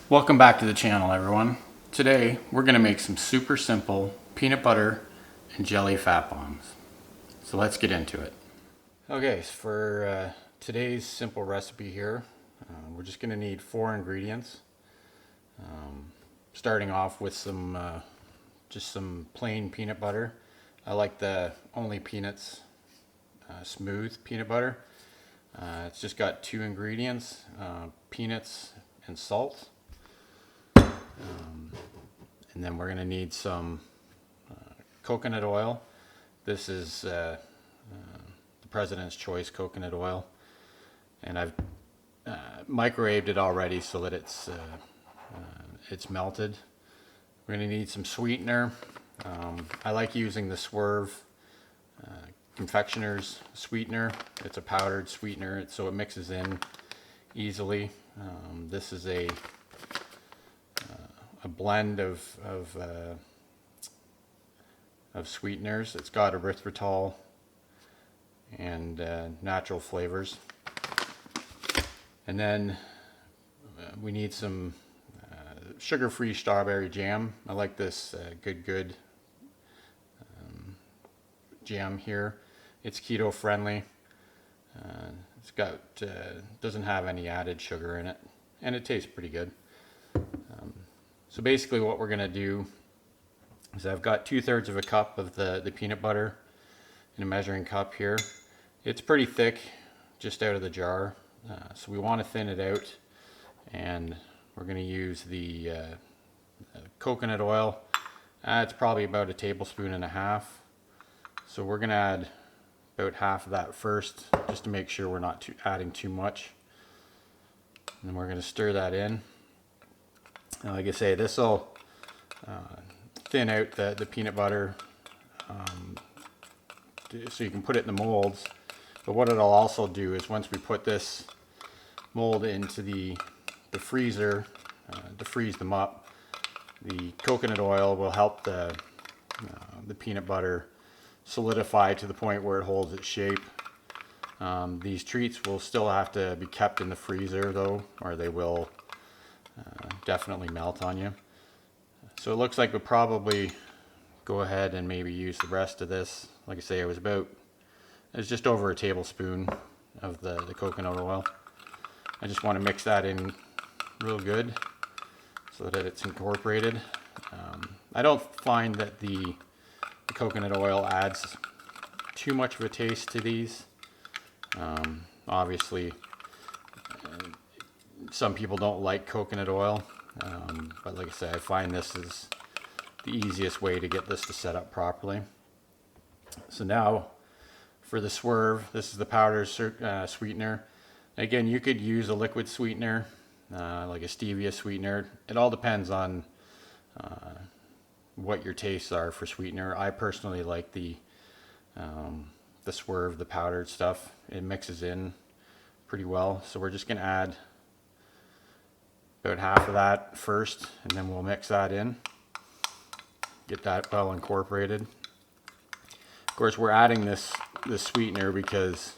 Welcome back to the channel, everyone. Today we're going to make some super simple peanut butter and jelly fat bombs. So let's get into it. Okay, so for today's simple recipe here, we're just going to need 4 ingredients. Starting off with just some plain peanut butter. I like the only peanuts, smooth peanut butter. It's just got 2 ingredients, peanuts and salt. And then we're going to need some coconut oil. This is the President's Choice coconut oil, and I've microwaved it already so that it's melted. We're going to need some sweetener. I like using the Swerve Confectioner's sweetener. It's a powdered sweetener, so it mixes in easily. This is a blend of sweeteners. It's got erythritol and natural flavors. And then we need some sugar-free strawberry jam. I like this good jam here. It's keto friendly. It's got doesn't have any added sugar in it, and it tastes pretty good. So basically what we're going to do is I've got 2/3 of a cup of the peanut butter in a measuring cup here. It's pretty thick just out of the jar, so we want to thin it out, and we're going to use the coconut oil. It's probably about 1.5 tablespoons. So we're going to add about half of that first, just to make sure we're not adding too much. And then we're going to stir that in. And like I say, this will thin out the peanut butter so you can put it in the molds. But what it'll also do is once we put this mold into the freezer to freeze them up, the coconut oil will help the peanut butter solidify to the point where it holds its shape. These treats will still have to be kept in the freezer though, or they will definitely melt on you. So it looks like we'll probably go ahead and maybe use the rest of this. Like I say, it was just over 1 tablespoon of the coconut oil. I just want to mix that in real good so that it's incorporated. I don't find that the coconut oil adds too much of a taste to these. Obviously, some people don't like coconut oil, but like I say, I find this is the easiest way to get this to set up properly. So now for the Swerve, this is the powder sweetener. Again, you could use a liquid sweetener, like a stevia sweetener. It all depends on what your tastes are for sweetener. I personally like the Swerve, the powdered stuff. It mixes in pretty well. So we're just going to add about half of that first, and then we'll mix that in. Get that well incorporated. Of course, we're adding this sweetener because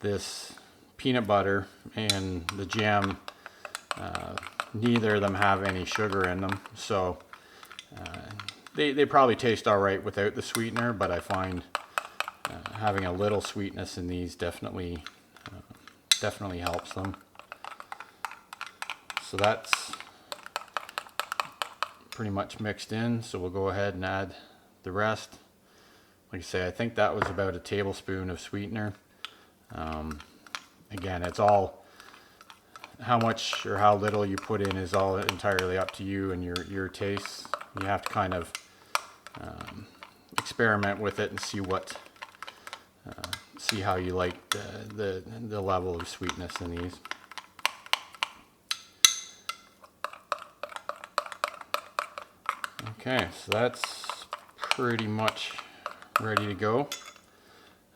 this peanut butter and the jam, neither of them have any sugar in them, so they probably taste all right without the sweetener, but I find having a little sweetness in these definitely helps them. So that's pretty much mixed in, so we'll go ahead and add the rest. Like I say, I think that was about 1 tablespoon of sweetener. Again, it's all, how much or how little you put in is all entirely up to you and your tastes. You have to kind of experiment with it and see how you like the level of sweetness in these. Okay, so that's pretty much ready to go.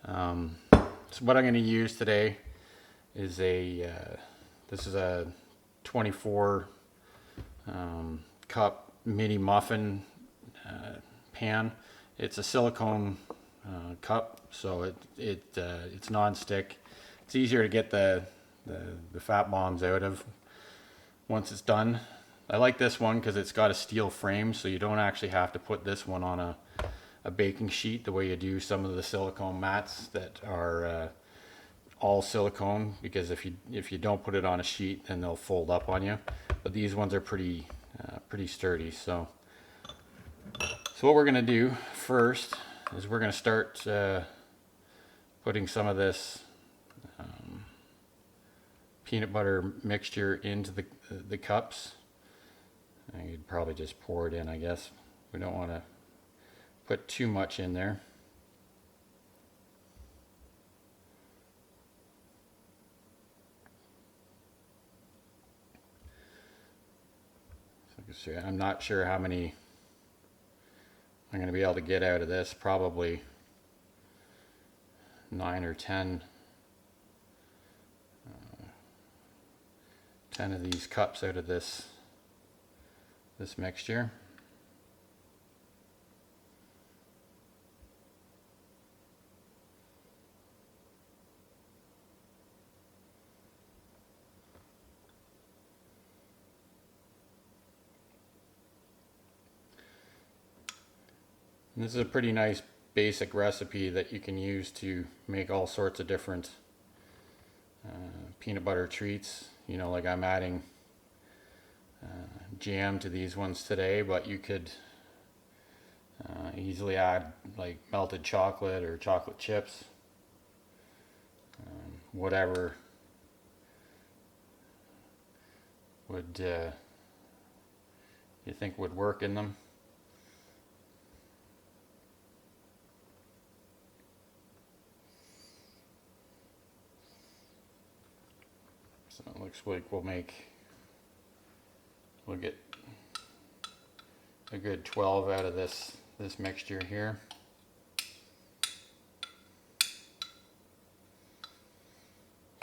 So what I'm going to use today is this is a 24 cup mini muffin pan. It's a silicone cup, so it's non-stick. It's easier to get the fat bombs out of once it's done. I like this one because it's got a steel frame, so you don't actually have to put this one on a baking sheet the way you do some of the silicone mats that are all silicone, because if you don't put it on a sheet, then they'll fold up on you. But these ones are pretty sturdy. So what we're gonna do first is we're gonna start putting some of this peanut butter mixture into the cups. And you'd probably just pour it in, I guess. We don't want to put too much in there. So I'm not sure how many I'm going to be able to get out of this. Probably 9 or 10 of these cups out of this mixture. And this is a pretty nice basic recipe that you can use to make all sorts of different peanut butter treats. You know, like I'm adding jam to these ones today, but you could easily add like melted chocolate or chocolate chips, whatever would you think would work in them. So it looks like we'll get a good 12 out of this mixture here.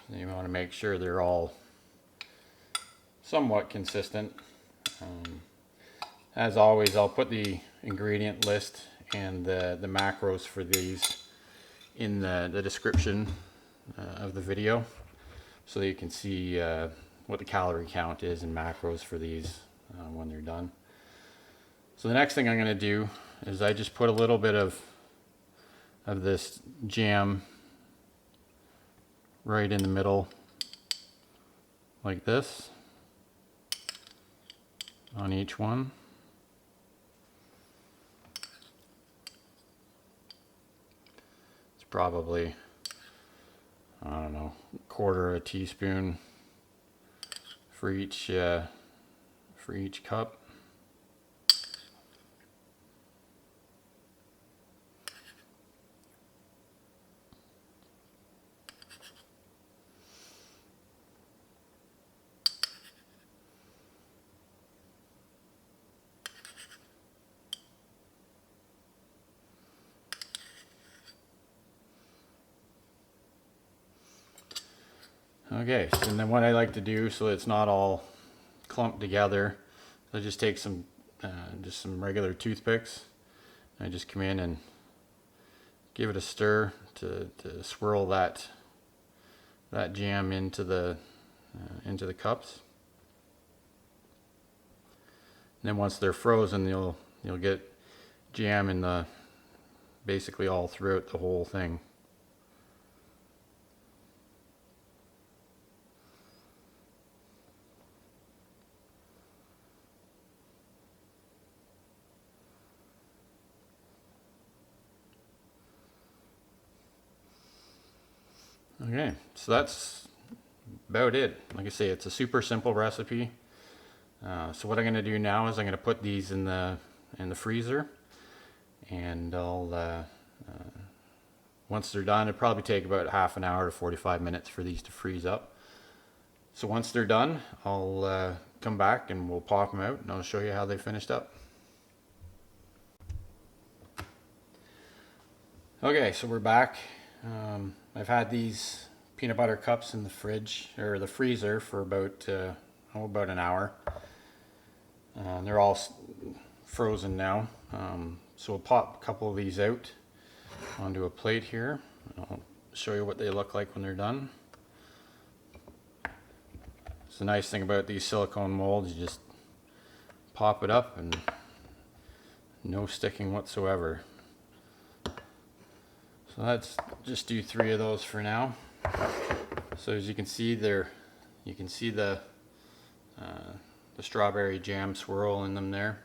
So you want to make sure they're all somewhat consistent. As always, I'll put the ingredient list and the macros for these in the description of the video, so that you can see what the calorie count is and macros for these when they're done. So the next thing I'm going to do is I just put a little bit of this jam right in the middle like this on each one. It's probably, I don't know, quarter a teaspoon for each cup. Okay, so then what I like to do so it's not all clumped together, I just take some regular toothpicks. I just come in and give it a stir to swirl that jam into the cups. And then once they're frozen, you'll get jam in basically all throughout the whole thing. Okay, so that's about it. Like I say, it's a super simple recipe. So what I'm going to do now is I'm going to put these in the freezer, and I'll once they're done, it'll probably take about half an hour to 45 minutes for these to freeze up. So once they're done, I'll come back and we'll pop them out and I'll show you how they finished up. Okay, so we're back. I've had these peanut butter cups in the fridge or the freezer for about an hour. They're all frozen now. So we'll pop a couple of these out onto a plate here. I'll show you what they look like when they're done. So the nice thing about these silicone molds, you just pop it up and no sticking whatsoever. So let's just do 3 of those for now. So as you can see there, you can see the strawberry jam swirl in them there.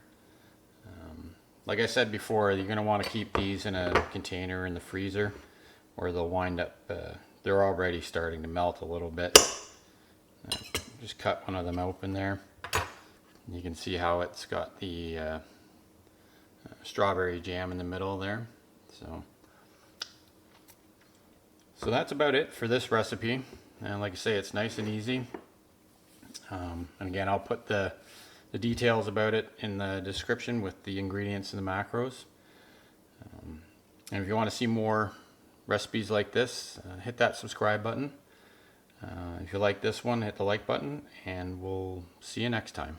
Like I said before, you're going to want to keep these in a container in the freezer, or they'll wind up, they're already starting to melt a little bit. Just cut one of them open there. You can see how it's got the strawberry jam in the middle there. So that's about it for this recipe. And like I say, it's nice and easy. And again, I'll put the details about it in the description with the ingredients and the macros. And if you want to see more recipes like this, hit that subscribe button. If you like this one, hit the like button, and we'll see you next time.